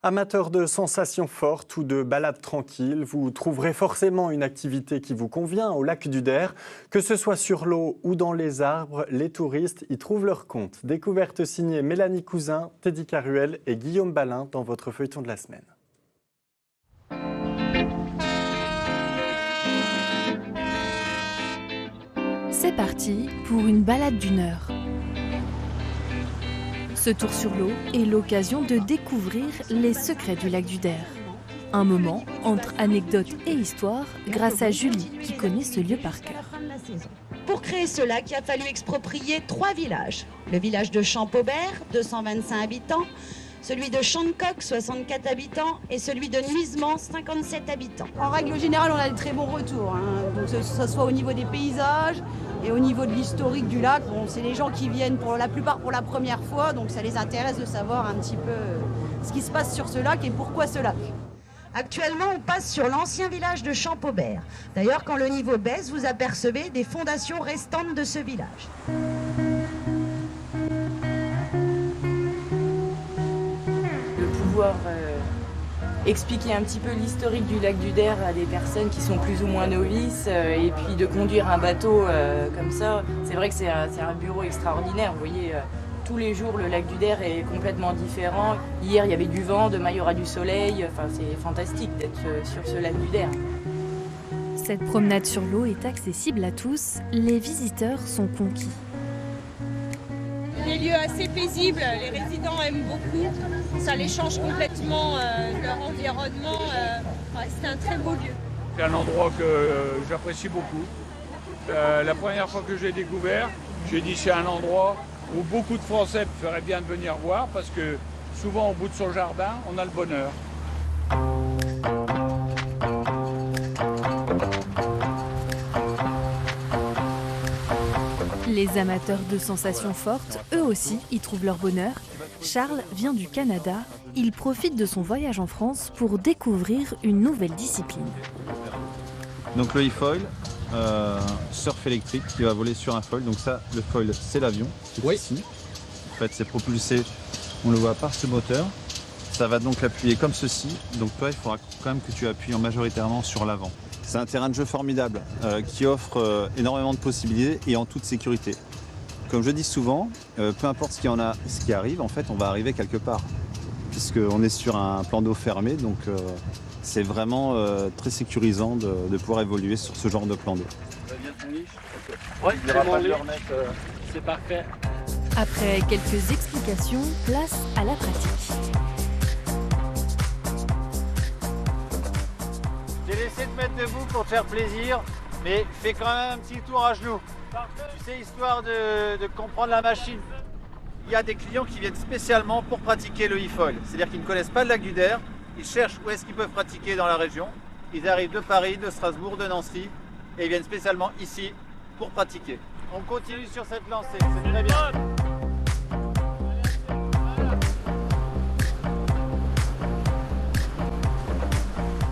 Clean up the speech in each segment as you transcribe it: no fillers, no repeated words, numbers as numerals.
Amateur de sensations fortes ou de balades tranquilles, vous trouverez forcément une activité qui vous convient au lac du Der. Que ce soit sur l'eau ou dans les arbres, les touristes y trouvent leur compte. Découverte signée Mélanie Cousin, Teddy Caruel et Guillaume Balin dans votre feuilleton de la semaine. C'est parti pour une balade d'une heure. Ce tour sur l'eau est l'occasion de découvrir les secrets du lac du Der. Un moment entre anecdotes et histoire grâce à Julie qui connaît ce lieu par cœur. Pour créer ce lac, il a fallu exproprier 3 villages. Le village de Champaubert, 225 habitants, celui de Chantecoq, 64 habitants, et celui de Nuisemans, 57 habitants. En règle générale, on a de très bons retours, donc que ce soit au niveau des paysages et au niveau de l'historique du lac. Bon, c'est les gens qui viennent pour la plupart pour la première fois, donc ça les intéresse de savoir un petit peu ce qui se passe sur ce lac et pourquoi ce lac. Actuellement, on passe sur l'ancien village de Champaubert. D'ailleurs, quand le niveau baisse, vous apercevez des fondations restantes de ce village. Pouvoir expliquer un petit peu l'historique du lac du Der à des personnes qui sont plus ou moins novices et puis de conduire un bateau comme ça, c'est vrai que c'est un bureau extraordinaire. Vous voyez, tous les jours le lac du Der est complètement différent. Hier il y avait du vent, demain il y aura du soleil, enfin, c'est fantastique d'être sur ce lac du Der. Cette promenade sur l'eau est accessible à tous, les visiteurs sont conquis. Des lieux assez paisibles, les résidents aiment beaucoup, ça les change complètement de leur environnement, c'est un très beau lieu. C'est un endroit que j'apprécie beaucoup. La première fois que j'ai découvert, j'ai dit c'est un endroit où beaucoup de Français feraient bien de venir voir parce que souvent au bout de son jardin, on a le bonheur. Les amateurs de sensations fortes, eux aussi, y trouvent leur bonheur. Charles vient du Canada. Il profite de son voyage en France pour découvrir une nouvelle discipline. Donc le e-foil, surf électrique qui va voler sur un foil. Donc ça, le foil, c'est l'avion. Oui. Ici. En fait, c'est propulsé, on le voit par ce moteur. Ça va donc appuyer comme ceci. Donc toi, il faudra quand même que tu appuies majoritairement sur l'avant. C'est un terrain de jeu formidable qui offre énormément de possibilités et en toute sécurité. Comme je dis souvent, peu importe ce qui arrive, en fait, on va arriver quelque part. Puisqu'on est sur un plan d'eau fermé, donc c'est vraiment très sécurisant de pouvoir évoluer sur ce genre de plan d'eau. Oui, c'est parfait. Après quelques explications, place à la pratique. J'ai essayé de mettre debout pour te faire plaisir, mais fais quand même un petit tour à genoux. Tu sais, histoire de comprendre la machine. Il y a des clients qui viennent spécialement pour pratiquer le e-foil. C'est-à-dire qu'ils ne connaissent pas le lac du Der, ils cherchent où est-ce qu'ils peuvent pratiquer dans la région. Ils arrivent de Paris, de Strasbourg, de Nancy, et ils viennent spécialement ici pour pratiquer. On continue sur cette lancée, c'est très bien.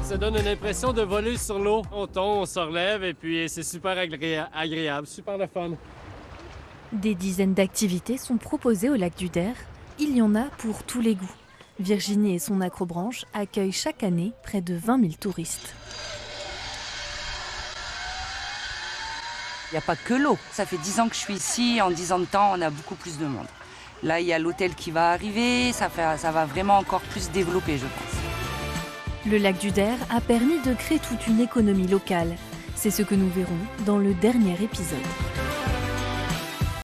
Ça donne une impression de voler sur l'eau. On tombe, on se relève et puis c'est super agréable, super le fun. Des dizaines d'activités sont proposées au lac du Der. Il y en a pour tous les goûts. Virginie et son accrobranche accueillent chaque année près de 20 000 touristes. Il n'y a pas que l'eau. Ça fait 10 ans que je suis ici. En 10 ans de temps, on a beaucoup plus de monde. Là, il y a l'hôtel qui va arriver. Ça va vraiment encore plus développer, je pense. Le lac du Der a permis de créer toute une économie locale. C'est ce que nous verrons dans le dernier épisode.